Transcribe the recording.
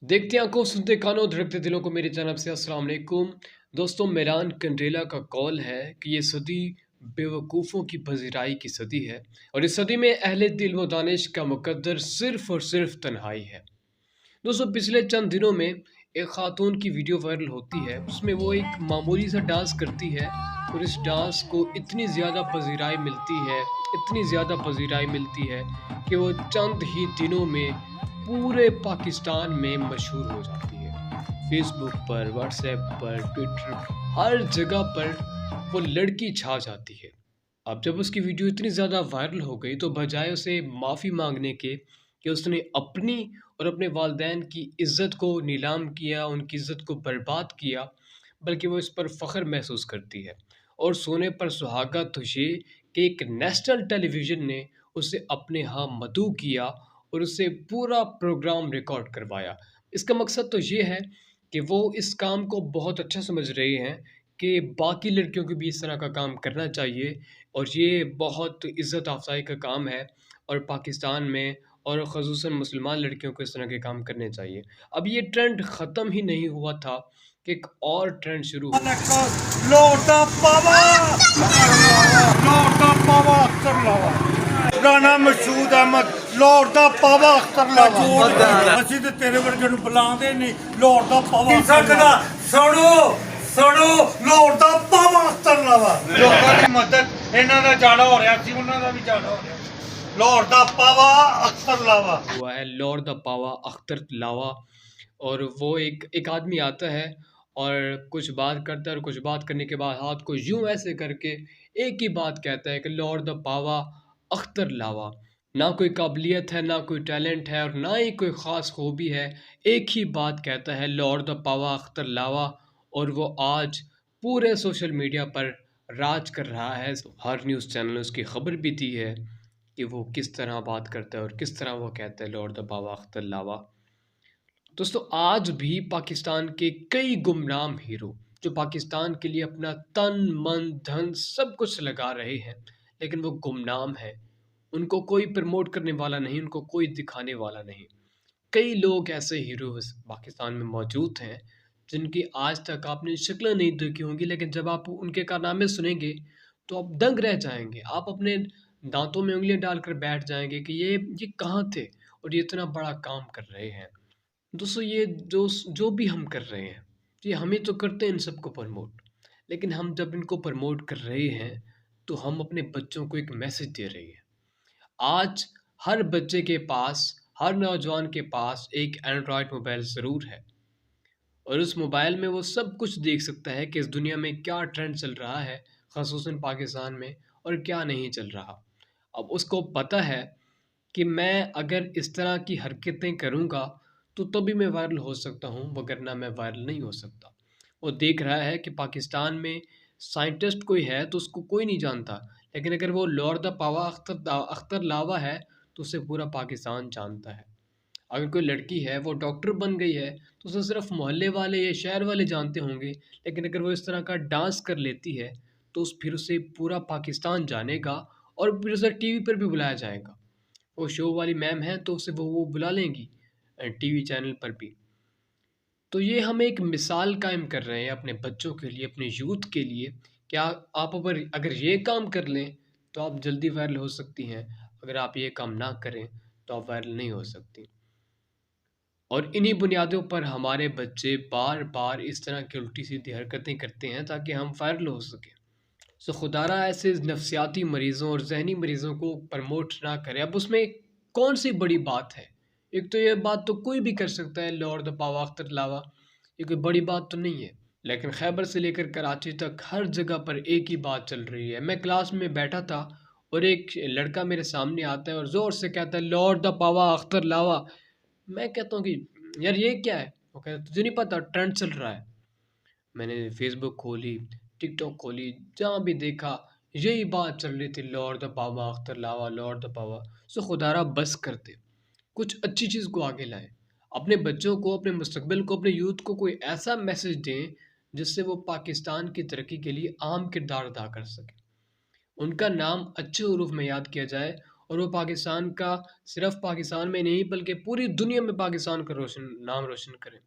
देखते आंखों सुनते कानों धड़कते दिलों को मेरी जानब से अस्सलाम वालेकुम। दोस्तों, मेरान कंडेला का कॉल है कि ये सदी बेवकूफ़ों की पजीराई की सदी है और इस सदी में अहले दिल व दानिश का मुकद्दर सिर्फ़ और सिर्फ़ तन्हाई है। दोस्तों, पिछले चंद दिनों में एक खातून की वीडियो वायरल होती है, उसमें वो एक मामूली सा डांस करती है और इस डांस को इतनी ज़्यादा पज़ीराई मिलती है कि वो चंद ही दिनों में पूरे पाकिस्तान में मशहूर हो जाती है। फ़ेसबुक पर, व्हाट्सएप पर, ट्विटर हर जगह पर वो लड़की छा जाती है। अब जब उसकी वीडियो इतनी ज़्यादा वायरल हो गई तो बजाय उसे माफ़ी माँगने के कि उसने अपनी और अपने वालिदैन की इज़्ज़त को नीलाम किया, उनकी इज़्ज़त को बर्बाद किया, बल्कि वो इस पर फ़ख्र महसूस करती है। और सोने पर सुहागा तो ये कि एक नेशनल टेलीविज़न ने उसे अपने यहाँ मदऊ किया और उससे पूरा प्रोग्राम रिकॉर्ड करवाया। इसका मकसद तो ये है कि वो इस काम को बहुत अच्छा समझ रही हैं कि बाकी लड़कियों को भी इस तरह का काम करना चाहिए और ये बहुत इज़्ज़त अफ़ज़ाई का काम है और पाकिस्तान में और ख़ुसूसन मुसलमान लड़कियों को इस तरह के काम करने चाहिए। अब ये ट्रेंड ख़त्म ही नहीं हुआ था कि एक और ट्रेंड शुरू हो गया। लौटा पावा लौटा पावा अख्तर लावा गाना मशहूद अहमद लौटा पावा अख्तर लावा ਅਸੀਂ ਤੇ ਤੇਰੇ ਵਰਗੇ ਨੂੰ ਬੁਲਾਉਂਦੇ ਨਹੀਂ ਲੌਟਦਾ ਪਾਵਾ ਸਕਦਾ ਸੁਣੋ ਸੁਣੋ ਲੌਟਦਾ ਪਾਵਾ ਅਖਤਰ ਲਾਵਾ ਲੋਕਾਂ ਦੀ ਮਦਦ ਇਹਨਾਂ ਦਾ ਜ਼ਿਆਦਾ ਹੋ ਰਿਹਾ ਸੀ ਉਹਨਾਂ ਦਾ ਵੀ ਜ਼ਿਆਦਾ ਹੋ ਰਿਹਾ ਲੌਟਦਾ ਪਾਵਾ ਅਖਤਰ ਲਾਵਾ हुआ है लॉर्ड द पावा अख्तर लावा और वो एक आदमी आता है और कुछ बात करता है और कुछ बात करने के बाद हाथ को यूं ऐसे करके एक ही बात कहता है कि लॉर्ड द पावा अख्तर लावा। ना कोई काबिलियत है, ना कोई टैलेंट है और ना ही कोई ख़ास खूबी है। एक ही बात कहता है लॉर्ड द पावा अख्तर लावा और वो आज पूरे सोशल मीडिया पर राज कर रहा है। हर न्यूज़ चैनल ने उसकी खबर भी दी है कि वो किस तरह बात करता है और किस तरह वो कहता है लॉर्ड द पावा अख्तर लावा। दोस्तों, आज भी पाकिस्तान के कई गुमनाम हीरो जो पाकिस्तान के लिए अपना तन, मन, धन सब कुछ लगा रहे हैं, लेकिन वो गुमनाम हैं। उनको कोई प्रमोट करने वाला नहीं, उनको कोई दिखाने वाला नहीं। कई लोग ऐसे हीरो इस पाकिस्तान में मौजूद हैं, जिनकी आज तक आपने शक्लें नहीं देखी होंगी, लेकिन जब आप उनके कारनामे सुनेंगे, तो आप दंग रह जाएँगे। आप अपने दाँतों में उँगलियाँ डालकर बैठ जाएँगे कि ये कहाँ थे और ये इतना बड़ा काम कर रहे हैं। दोस्तों, ये जो भी हम कर रहे हैं, ये हम ही तो करते हैं इन सबको प्रमोट। लेकिन हम जब इनको प्रमोट कर रहे हैं, तो हम अपने बच्चों को एक मैसेज दे रहे हैं। आज हर बच्चे के पास, हर नौजवान के पास एक एंड्रॉयड मोबाइल ज़रूर है और उस मोबाइल में वो सब कुछ देख सकता है कि इस दुनिया में क्या ट्रेंड चल रहा है, ख़ुसूसन पाकिस्तान में, और क्या नहीं चल रहा। अब उसको पता है कि मैं अगर इस तरह की हरकतें करूँगा, तो तभी मैं वायरल हो सकता हूँ, वगरना मैं वायरल नहीं हो सकता। वो देख रहा है कि पाकिस्तान में साइंटिस्ट कोई है, तो उसको कोई नहीं जानता, लेकिन अगर वो लॉर्ड द पावा अख्तर लावा है, तो उसे पूरा पाकिस्तान जानता है। अगर कोई लड़की है, वो डॉक्टर बन गई है, तो उसे सिर्फ़ मोहल्ले वाले या शहर वाले जानते होंगे, लेकिन अगर वो इस तरह का डांस कर लेती है, तो फिर उसे पूरा पाकिस्तान जानेगा और फिर उसे टीवी पर भी बुलाया जाएगा। वो शो वाली मैम हैं, तो उसे वो बुला लेंगी टीवी चैनल पर भी। तो ये हम एक मिसाल कायम कर रहे हैं अपने बच्चों के लिए, अपने यूथ के लिए। क्या आप अगर ये काम कर लें, तो आप जल्दी वायरल हो सकती हैं। अगर आप ये काम ना करें, तो आप वायरल नहीं हो सकती। और इन्हीं बुनियादों पर हमारे बच्चे बार-बार इस तरह की उल्टी-सीधी हरकतें करते हैं ताकि हम वायरल हो सकें। सो खुदारा ऐसे नफ्सियाती मरीज़ों और ज़हनी मरीज़ों को प्रमोट ना करें। अब उसमें कौन-सी बड़ी बात है? एक तो ये बात तो कोई भी कर सकता है, लॉर्ड द पावा अख्तर लावा, ये कोई बड़ी बात तो नहीं है। लेकिन खैबर से लेकर कराची तक हर जगह पर एक ही बात चल रही है। मैं क्लास में बैठा था और एक लड़का मेरे सामने आता है और ज़ोर से कहता है, लॉर्ड द पावा अख्तर लावा। मैं कहता हूँ कि यार ये क्या है? वो कहता है, तुझे नहीं पता ट्रेंड चल रहा है। मैंने फ़ेसबुक खोली, टिकटॉक खोली, जहाँ भी देखा यही बात चल रही थी, लॉर्ड द पावा अख्तर लावा, लॉर्ड द पावा। सो खुदारा बस कर दे, कुछ अच्छी चीज़ को आगे लाएँ। अपने बच्चों को, अपने मुस्तकबिल को, अपने यूथ को कोई ऐसा मैसेज दें, जिससे वो पाकिस्तान की तरक्की के लिए अहम किरदार अदा कर सकें। उनका नाम अच्छे हुरूफ में याद किया जाए और वो पाकिस्तान का सिर्फ पाकिस्तान में नहीं बल्कि पूरी दुनिया में पाकिस्तान का नाम रोशन करें।